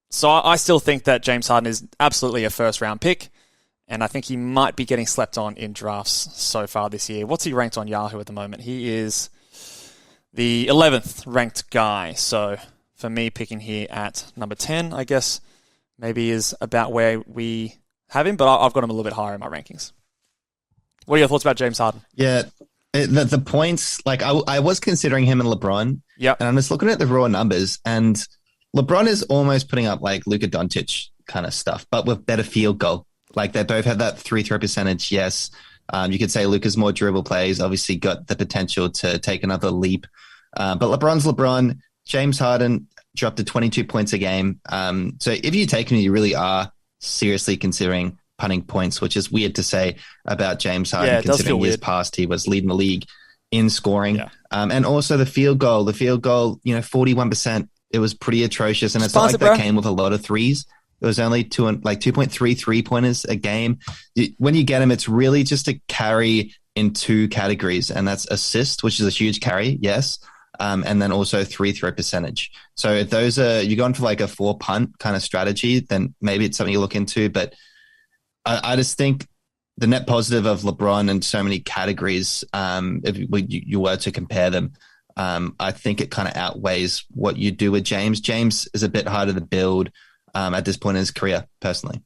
So I still think that James Harden is absolutely a first-round pick. And I think he might be getting slept on in drafts so far this year. What's he ranked on Yahoo at the moment? He is the 11th ranked guy. So for me, picking here at number 10, I guess, maybe is about where we have him. But I've got him a little bit higher in my rankings. What are your thoughts about James Harden? Yeah, the points, like I was considering him and LeBron. Yep. And I'm just looking at the raw numbers. And LeBron is almost putting up like Luka Doncic kind of stuff, but with better field goal. Like, they both have that free throw percentage, yes. You could say Luka's more durable plays, obviously got the potential to take another leap. But LeBron's LeBron. James Harden dropped to 22 points a game. So if you take him, you really are seriously considering punting points, which is weird to say about James Harden, considering years past he was leading the league in scoring. Yeah. And also the field goal, 41%, it was pretty atrocious. And it's not like that came with a lot of threes. It was only 2.3 3-pointers a game. When you get him, it's really just a carry in 2 categories, and that's assist, which is a huge carry, yes, and then also free throw percentage. So if those are, you're going for like a 4-punt kind of strategy, then maybe it's something you look into. But I just think the net positive of LeBron in so many categories, if you were to compare them, I think it kind of outweighs what you do with James. James is a bit harder to build at this point in his career, personally.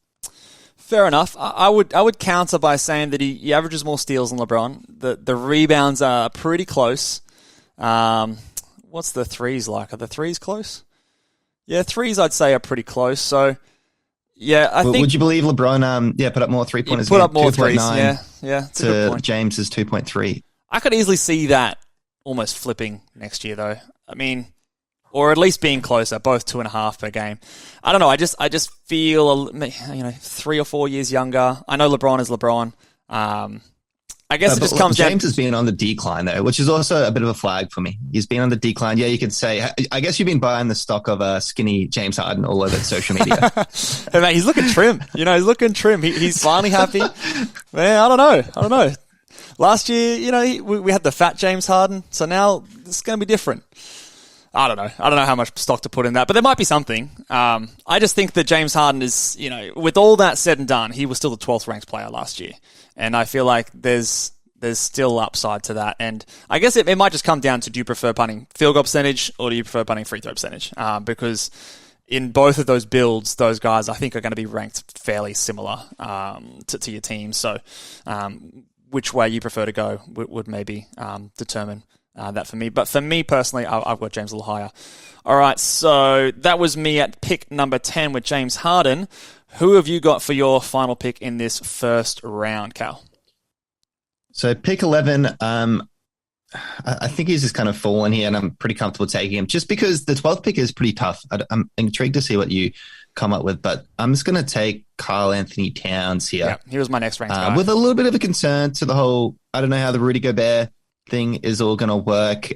Fair enough. I would counter by saying that he averages more steals than LeBron. The rebounds are pretty close. What's the threes like? Are the threes close? Yeah, threes I'd say are pretty close. So, yeah, I think... Would you believe LeBron put up more 3-pointers? Put up more threes, yeah. It's a good point. James's 2.3. I could easily see that almost flipping next year, though. I mean... Or at least being closer, both 2.5 per game. I don't know. I just feel 3 or 4 years younger. I know LeBron is LeBron. I I guess it just comes down. James has been on the decline though, which is also a bit of a flag for me. He's been on the decline. Yeah, you could say. I guess you've been buying the stock of skinny James Harden all over social media. Hey, mate, he's looking trim. He's looking trim. He's finally happy. Man, I don't know. Last year, we had the fat James Harden, so now it's going to be different. I don't know how much stock to put in that, but there might be something. I just think that James Harden is, with all that said and done, he was still the 12th ranked player last year. And I feel like there's still upside to that. And I guess it might just come down to, do you prefer punting field goal percentage or do you prefer punting free throw percentage? Because in both of those builds, those guys I think are going to be ranked fairly similar to your team. So which way you prefer to go would maybe determine that for me. But for me personally, I've got James a little higher. All right, so that was me at pick number 10 with James Harden. Who have you got for your final pick in this first round, Cal? So pick 11, I think he's just kind of fallen here, and I'm pretty comfortable taking him just because the 12th pick is pretty tough. I'm intrigued to see what you come up with, but I'm just going to take Karl Anthony Towns here. Yeah, he was my next ranked guy. With a little bit of a concern to the whole, I don't know how the Rudy Gobert thing is all going to work.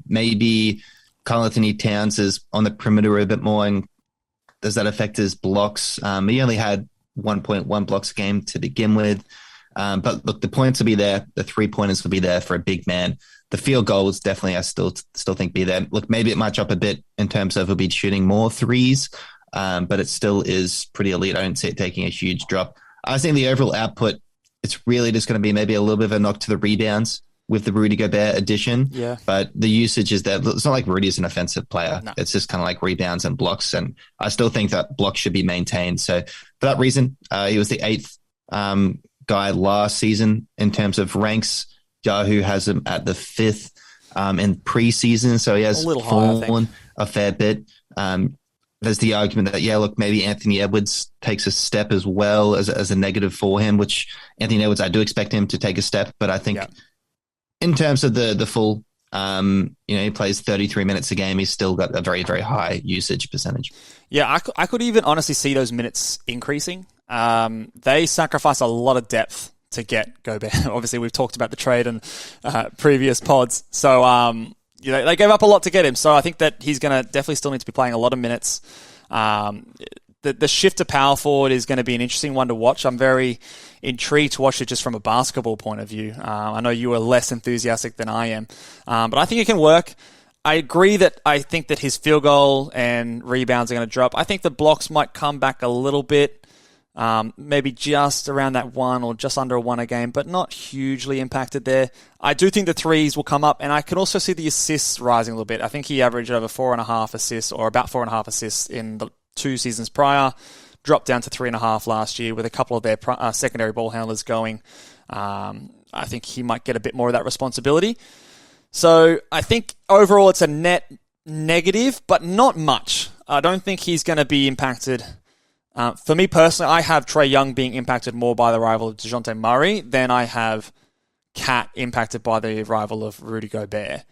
Maybe Karl Anthony Towns is on the perimeter a bit more, and does that affect his blocks? He only had 1.1 blocks a game to begin with. But look, the points will be there. The 3-pointers will be there for a big man. The field goals definitely, I still think, be there. Look, maybe it might drop a bit in terms of he'll be shooting more threes, but it still is pretty elite. I don't see it taking a huge drop. I think the overall output, it's really just going to be maybe a little bit of a knock to the rebounds with the Rudy Gobert addition. Yeah. But the usage is there. It's not like Rudy's an offensive player. No. It's just kind of like rebounds and blocks. And I still think that blocks should be maintained. So for that reason, he was the 8th guy last season in terms of ranks. Yahoo has him at the 5th in preseason. So he has fallen a fair bit. There's the argument that, look, maybe Anthony Edwards takes a step as well as a negative for him, which Anthony Edwards, I do expect him to take a step, but I think in terms of the full, he plays 33 minutes a game. He's still got a very, very high usage percentage. Yeah, I could even honestly see those minutes increasing. They sacrifice a lot of depth to get Gobert. Obviously, we've talked about the trade and previous pods. So, they gave up a lot to get him. So I think that he's going to definitely still need to be playing a lot of minutes. The shift to power forward is going to be an interesting one to watch. I'm very intrigued to watch it just from a basketball point of view. I know you are less enthusiastic than I am, but I think it can work. I agree that I think that his field goal and rebounds are going to drop. I think the blocks might come back a little bit, maybe just around that 1 or just under a 1 a game, but not hugely impacted there. I do think the threes will come up, and I can also see the assists rising a little bit. I think he averaged over 4.5 assists, or about 4.5 assists in the 2 seasons prior, dropped down to 3.5 last year with a couple of their secondary ball handlers going. I think he might get a bit more of that responsibility. So I think overall it's a net negative, but not much. I don't think he's going to be impacted. For me personally, I have Trae Young being impacted more by the arrival of DeJounte Murray than I have Cat impacted by the arrival of Rudy Gobert.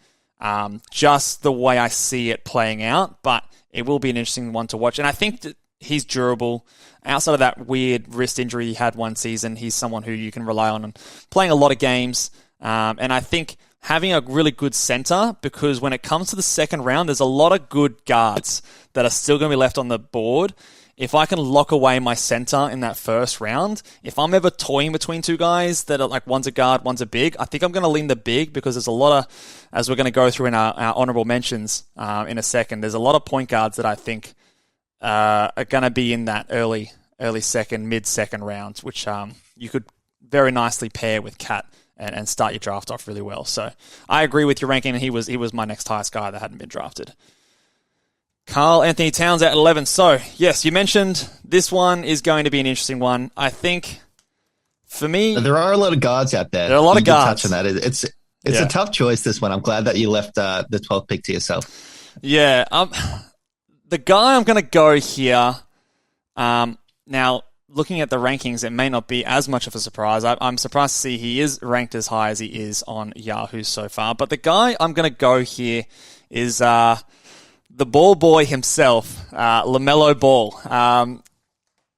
Just the way I see it playing out, but it will be an interesting one to watch. And I think that he's durable. Outside of that weird wrist injury he had one season, he's someone who you can rely on and playing a lot of games. And I think having a really good center, because when it comes to the second round, there's a lot of good guards that are still going to be left on the board. If I can lock away my center in that first round, if I'm ever toying between two guys that are like one's a guard, one's a big, I think I'm going to lean the big because there's a lot of, as we're going to go through in our honourable mentions in a second, there's a lot of point guards that I think are going to be in that early second, mid-second round, which you could very nicely pair with Cat and start your draft off really well. So I agree with your ranking, and he was my next highest guy that hadn't been drafted. Karl Anthony Towns at 11. So, yes, you mentioned this one is going to be an interesting one. I think, for me... There are a lot of guards out there. There are a lot of guards. Touch on that. It's a tough choice, this one. I'm glad that you left the 12th pick to yourself. Yeah. The guy I'm going to go here... now, looking at the rankings, it may not be as much of a surprise. I'm surprised to see he is ranked as high as he is on Yahoo so far. But the guy I'm going to go here is... the ball boy himself, LaMelo Ball.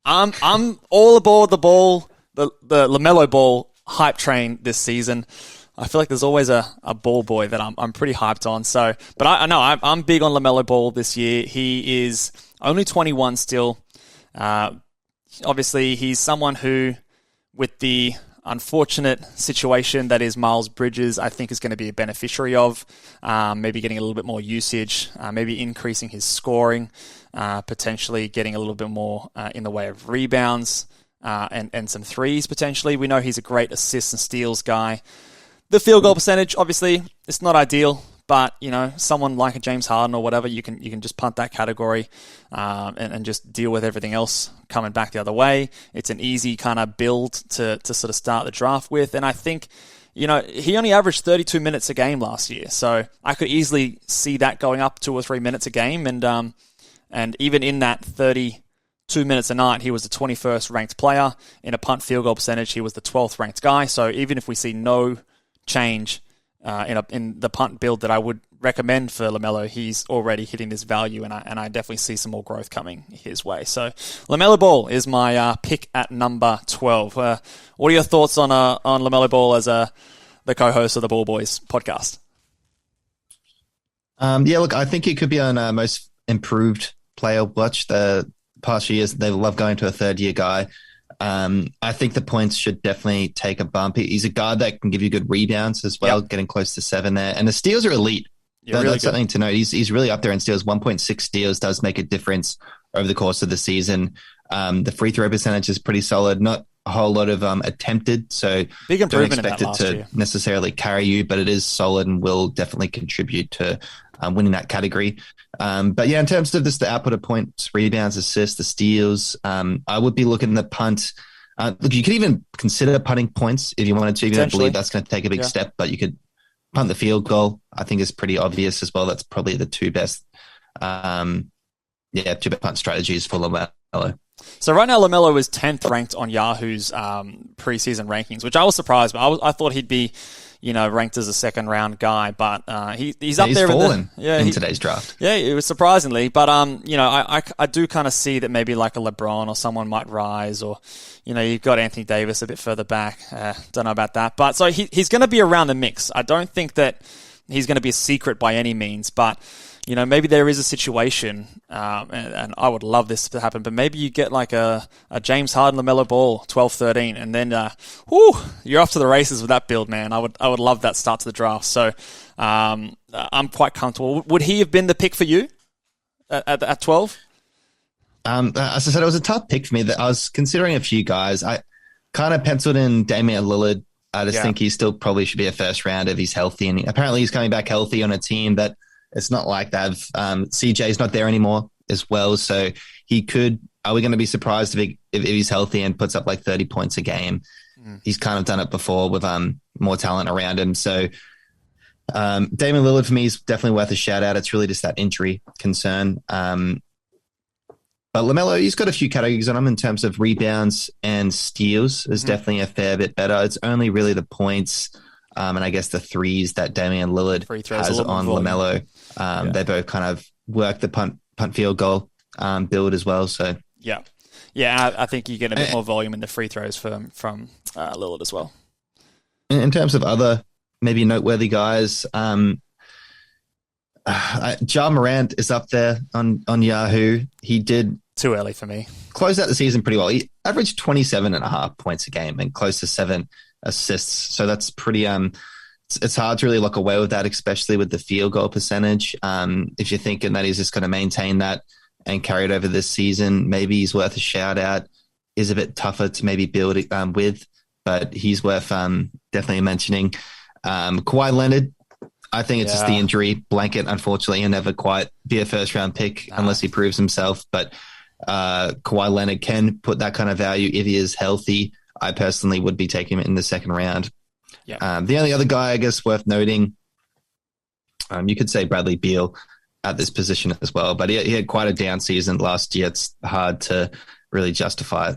I'm all aboard the ball, the LaMelo Ball hype train this season. I feel like there's always a ball boy that I'm pretty hyped on. So, but I know I'm big on LaMelo Ball this year. He is only 21 still. Obviously, he's someone who, with the unfortunate situation that is Miles Bridges, I think is going to be a beneficiary of. Maybe getting a little bit more usage, maybe increasing his scoring, potentially getting a little bit more in the way of rebounds and some threes potentially. We know he's a great assists and steals guy. The field goal percentage, obviously, it's not ideal, but someone like a James Harden or whatever, you can just punt that category and just deal with everything else coming back the other way. It's an easy kind of build to sort of start the draft with, and I think he only averaged 32 minutes a game last year, so I could easily see that going up 2 or 3 minutes a game, and even in that 32 minutes a night, he was the 21st ranked player. In a punt field goal percentage, he was the 12th ranked guy. So even if we see no change in the punt build that I would recommend for LaMelo, he's already hitting this value, and I definitely see some more growth coming his way. So LaMelo Ball is my pick at number 12. What are your thoughts on LaMelo Ball as the co-host of the Ball Boys podcast? Look, I think it could be on most improved player watch. The past few years, they love going to a third-year guy. I think the points should definitely take a bump. He's a guard that can give you good rebounds as well, getting close to 7 there. And the steals are elite. That's something to note. He's really up there in steals. 1.6 steals does make a difference over the course of the season. The free throw percentage is pretty solid. Not a whole lot of attempted, so big improvement don't expect it to necessarily carry you, but it is solid and will definitely contribute to winning that category. But yeah, in terms of the output of points, rebounds, assists, the steals, I would be looking at the punt. Look, you could even consider punting points if you wanted to. If you don't believe that's going to take a big step, but you could punt the field goal. I think is pretty obvious as well. That's probably the two best punt strategies for LaMelo. So right now, LaMelo is 10th ranked on Yahoo's preseason rankings, which I was surprised by. I thought he'd be, ranked as a second round guy, but he's up there. He's fallen in today's draft. Yeah, it was surprisingly, but I do kind of see that maybe like a LeBron or someone might rise, or you've got Anthony Davis a bit further back. Don't know about that, but so he's going to be around the mix. I don't think that he's going to be a secret by any means, but maybe there is a situation, and I would love this to happen, but maybe you get like a James Harden, LaMelo Ball, 12-13, and then, you're off to the races with that build, man. I would love that start to the draft. So, I'm quite comfortable. Would he have been the pick for you at 12? As I said, it was a tough pick for me. I was considering a few guys. I kind of penciled in Damian Lillard. I just think he still probably should be a first round if he's healthy, and apparently he's coming back healthy on a team that it's not like that. CJ's not there anymore as well, so he could. Are we going to be surprised if he's healthy and puts up like 30 points a game? He's kind of done it before with more talent around him. So Damian Lillard for me is definitely worth a shout out. It's really just that injury concern. But LaMelo, he's got a few categories on him in terms of rebounds and steals. Is definitely a fair bit better. It's only really the points. And I guess the threes that Damian Lillard has on LaMelo, they both kind of work the punt field goal build as well. So I think you get a bit more volume in the free throws from Lillard as well. In terms of other maybe noteworthy guys, Ja Morant is up there on Yahoo. He did too early for me. Close out the season pretty well. He averaged 27.5 points a game and close to 7 assists. So that's pretty, it's hard to really look away with that, especially with the field goal percentage. If you're thinking that he's just going to maintain that and carry it over this season, maybe he's worth a shout out. Is a bit tougher to maybe build it with, but he's worth definitely mentioning. Kawhi Leonard, I think it's just the injury blanket. Unfortunately, he'll never quite be a first round pick unless he proves himself. But Kawhi Leonard can put that kind of value if he is healthy. I personally would be taking him in the second round. The only other guy, I guess, worth noting, you could say Bradley Beal at this position as well, but he had quite a down season last year. It's hard to really justify it.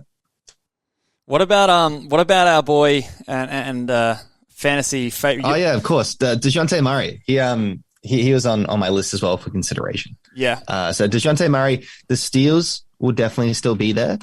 What about our boy and fantasy favorite? Oh yeah, of course, DeJounte Murray. He was on my list as well for consideration. Yeah. So DeJounte Murray, the steals will definitely still be there.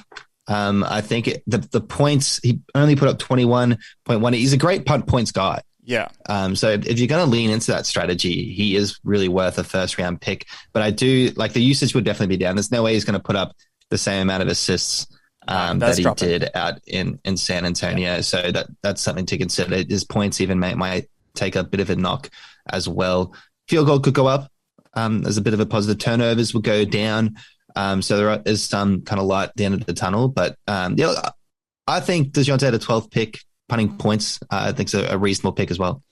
I think the points, he only put up 21.1. He's a great points guy. Yeah. So if you're going to lean into that strategy, he is really worth a first round pick. But I do like the usage would definitely be down. There's no way he's going to put up the same amount of assists that he did out in San Antonio. Yeah. So that's something to consider. His points even might take a bit of a knock as well. Field goal could go up. There's a bit of a positive. Turnovers will go down. So there is some kind of light at the end of the tunnel. But I think DeJounte had a 12th pick, punting points. I think it's a reasonable pick as well.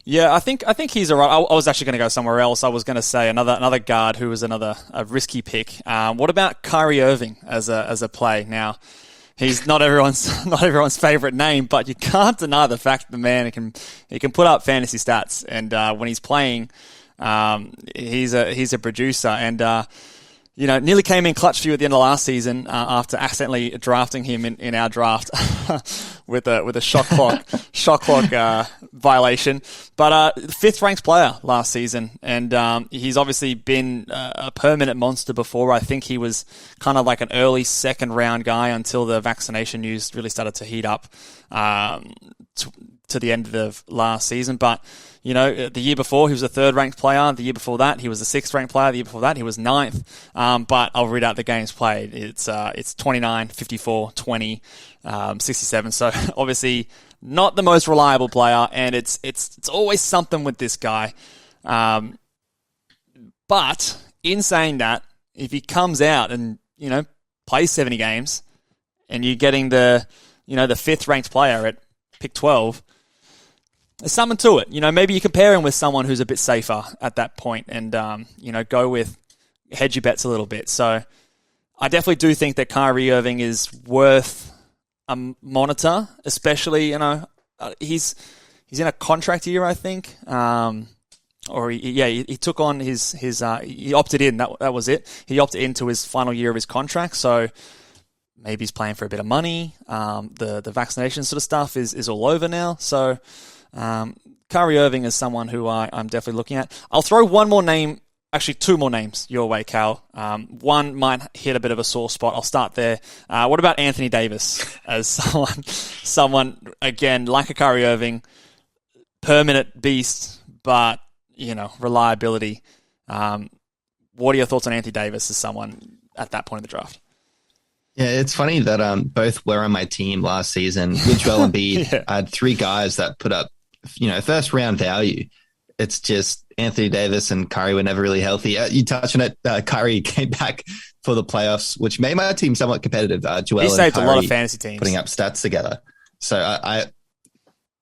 Yeah, I think he's all right. I was actually going to go somewhere else. I was going to say another guard who was a risky pick. What about Kyrie Irving as a play? Now, he's not everyone's favorite name, but you can't deny the fact that the man he can put up fantasy stats, and when he's playing, he's a producer, and nearly came in clutch for you at the end of last season after accidentally drafting him in our draft with a shot clock violation. But fifth ranked player last season, and he's obviously been a permanent monster before. I think he was kind of like an early second round guy until the vaccination news really started to heat up to the end of the last season. But the year before, he was a third-ranked player. The year before that, he was a sixth-ranked player. The year before that, he was ninth. But I'll read out the games played. It's 29, 54, 20, 67. So obviously not the most reliable player, and it's always something with this guy. But in saying that, if he comes out and plays 70 games, and you're getting the fifth-ranked player at pick 12. There's something to it. Maybe you compare him with someone who's a bit safer at that point and, go with hedge your bets a little bit. So I definitely do think that Kyrie Irving is worth a monitor, especially, he's in a contract year, I think. He took on he opted in. That was it. He opted into his final year of his contract. So maybe he's playing for a bit of money. The vaccination sort of stuff is all over now. So, Kyrie Irving is someone who I'm definitely looking at. I'll throw one more name, actually two more names your way, Cal. One might hit a bit of a sore spot. I'll start there. What about Anthony Davis as someone again, like a Kyrie Irving, permanent beast, but, reliability. What are your thoughts on Anthony Davis as someone at that point in the draft? Yeah, it's funny that both were on my team last season with Joel Embiid. Yeah. I had three guys that put up, first round value. It's just Anthony Davis and Kyrie were never really healthy. You touched on it. Kyrie came back for the playoffs, which made my team somewhat competitive. Joel he saved and a lot of fantasy teams putting up stats together. So I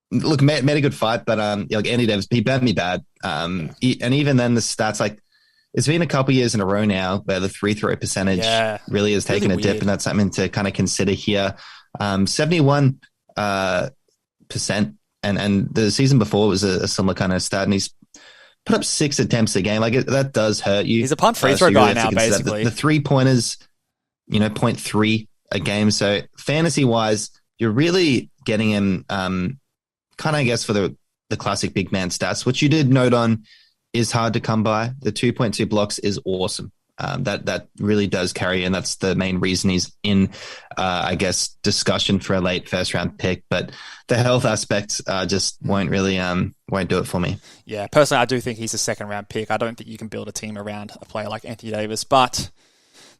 made a good fight, but Anthony Davis, he burned me bad. And even then the stats, like, it's been a couple years in a row now where the free throw percentage really has taken a dip, and that's something to kind of consider here. 71%, and the season before was a similar kind of stat, and he's put up 6 attempts a game. Like, that does hurt you. He's a punt free throw guy now, basically. The 3-pointers, 0.3 a game. So fantasy-wise, you're really getting him kind of, I guess, for the classic big man stats, which you did note on is hard to come by. The 2.2 blocks is awesome. That really does carry, and that's the main reason he's in, I guess, discussion for a late first round pick. But the health aspects just won't do it for me. Yeah, personally, I do think he's a second round pick. I don't think you can build a team around a player like Anthony Davis, but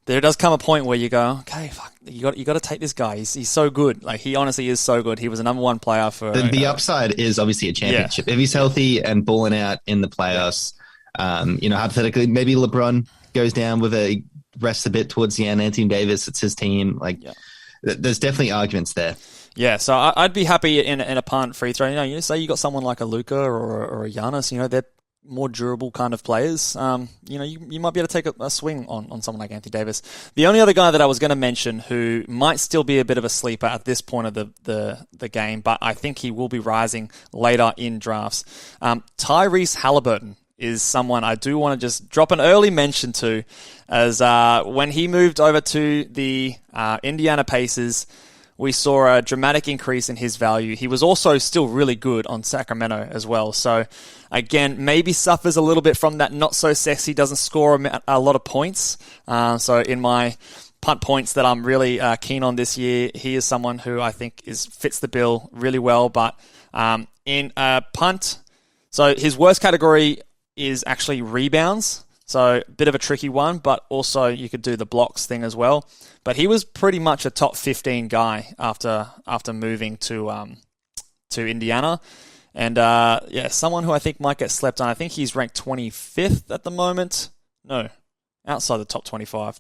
there does come a point where you go, okay, fuck, you got to take this guy. He's so good. Like, he honestly is so good. He was a number one player for the upside is obviously a championship. If he's healthy and balling out in the playoffs, hypothetically, maybe LeBron goes down with rests a bit towards the end. Anthony Davis, it's his team. There's definitely arguments there. Yeah, so I'd be happy in a punt free throw. You say you got someone like a Luka or a Giannis. They're more durable kind of players. You might be able to take a swing on someone like Anthony Davis. The only other guy that I was going to mention who might still be a bit of a sleeper at this point of the game, but I think he will be rising later in drafts. Tyrese Halliburton is someone I do want to just drop an early mention to, as when he moved over to the Indiana Pacers, we saw a dramatic increase in his value. He was also still really good on Sacramento as well. So, again, maybe suffers a little bit from that not so sexy, doesn't score a lot of points. So in my punt points that I'm really keen on this year. He is someone who I think fits the bill really well, but in punt, so his worst category is actually rebounds. So a bit of a tricky one, but also you could do the blocks thing as well. But he was pretty much a top 15 guy after moving to Indiana. And someone who I think might get slept on. I think he's ranked 25th at the moment. No, outside the top 25.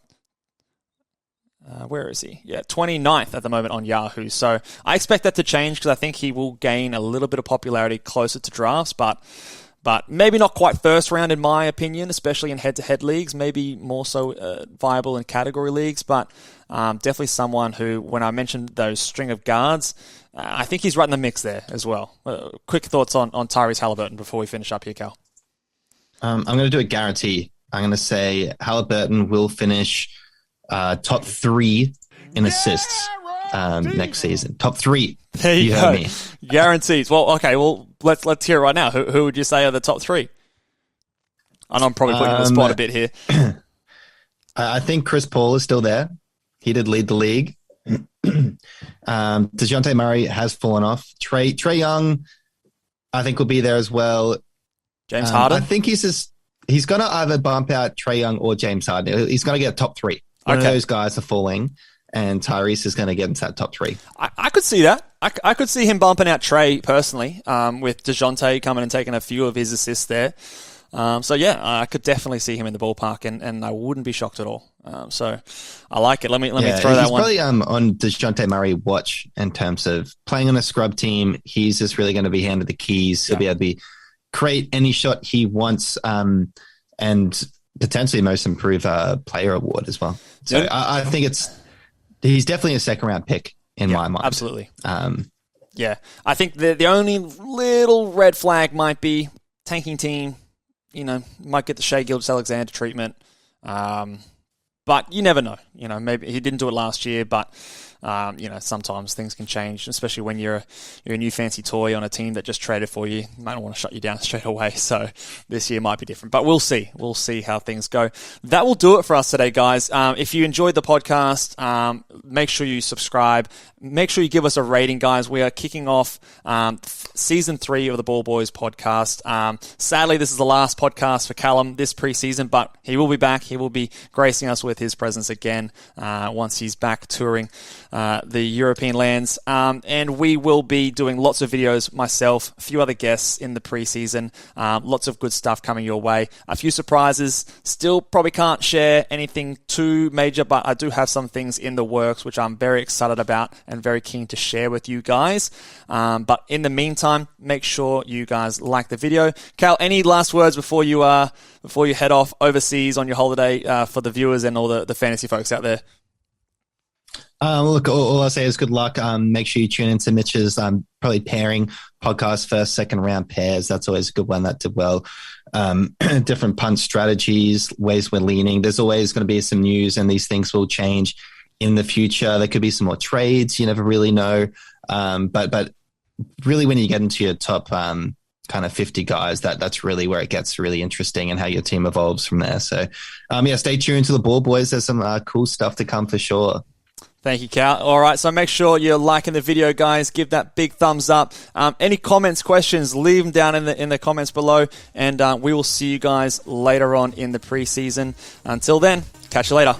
Where is he? Yeah, 29th at the moment on Yahoo. So I expect that to change because I think he will gain a little bit of popularity closer to drafts, but maybe not quite first round in my opinion, especially in head-to-head leagues, maybe more so viable in category leagues, but definitely someone who, when I mentioned those string of guards, I think he's right in the mix there as well. Quick thoughts on Tyrese Halliburton before we finish up here, Cal. I'm going to do a guarantee. I'm going to say Halliburton will finish top 3 in assists next season. Top 3. There you go. Heard me. Guarantees. Well, okay. Well, let's hear it right now. Who would you say are the top 3? And I'm probably putting you on the spot a bit here. I think Chris Paul is still there. He did lead the league. DeJounte Murray has fallen off. Trae Young, I think, will be there as well. James Harden. I think he's going to either bump out Trae Young or James Harden. He's going to get top 3. One of those guys are falling, and Tyrese is going to get into that top 3. I could see that. I could see him bumping out Trae personally, with DeJounte coming and taking a few of his assists there. I could definitely see him in the ballpark, and I wouldn't be shocked at all. So I like it. Let me throw that one. He's probably on DeJounte Murray watch in terms of playing on a scrub team. He's just really going to be handed the keys. He'll be able to create any shot he wants, and potentially most improved player award as well. So I think he's definitely a second round pick in my mind. Absolutely. I think the only little red flag might be tanking team. Might get the Shai Gilgeous-Alexander treatment. But you never know. Maybe he didn't do it last year, but sometimes things can change, especially when you're a new fancy toy on a team that just traded for you. Might not want to shut you down straight away. So this year might be different, but we'll see. We'll see how things go. That will do it for us today, guys. If you enjoyed the podcast, make sure you subscribe. Make sure you give us a rating, guys. We are kicking off season 3 of the Ball Boys podcast. Sadly, this is the last podcast for Callum this preseason, but he will be back. He will be gracing us with his presence again once he's back touring the European lands. And we will be doing lots of videos, myself, a few other guests in the preseason. Lots of good stuff coming your way. A few surprises. Still probably can't share anything too major, but I do have some things in the works which I'm very excited about and very keen to share with you guys. But in the meantime, make sure you guys like the video. Cal, any last words before you head off overseas on your holiday for the viewers and all the fantasy folks out there? Look, all I'll say is good luck. Make sure you tune into Mitch's probably pairing podcast, first, second round pairs. That's always a good one that did well. Different punt strategies, ways we're leaning. There's always going to be some news, and these things will change in the future. There could be some more trades. You never really know. But really, when you get into your top kind of 50 guys, that's really where it gets really interesting and how your team evolves from there. So, stay tuned to the Ball Boys. There's some cool stuff to come for sure. Thank you, Cal. All right, so make sure you're liking the video, guys. Give that big thumbs up. Any comments, questions, leave them down in the comments below, and we will see you guys later on in the preseason. Until then, catch you later.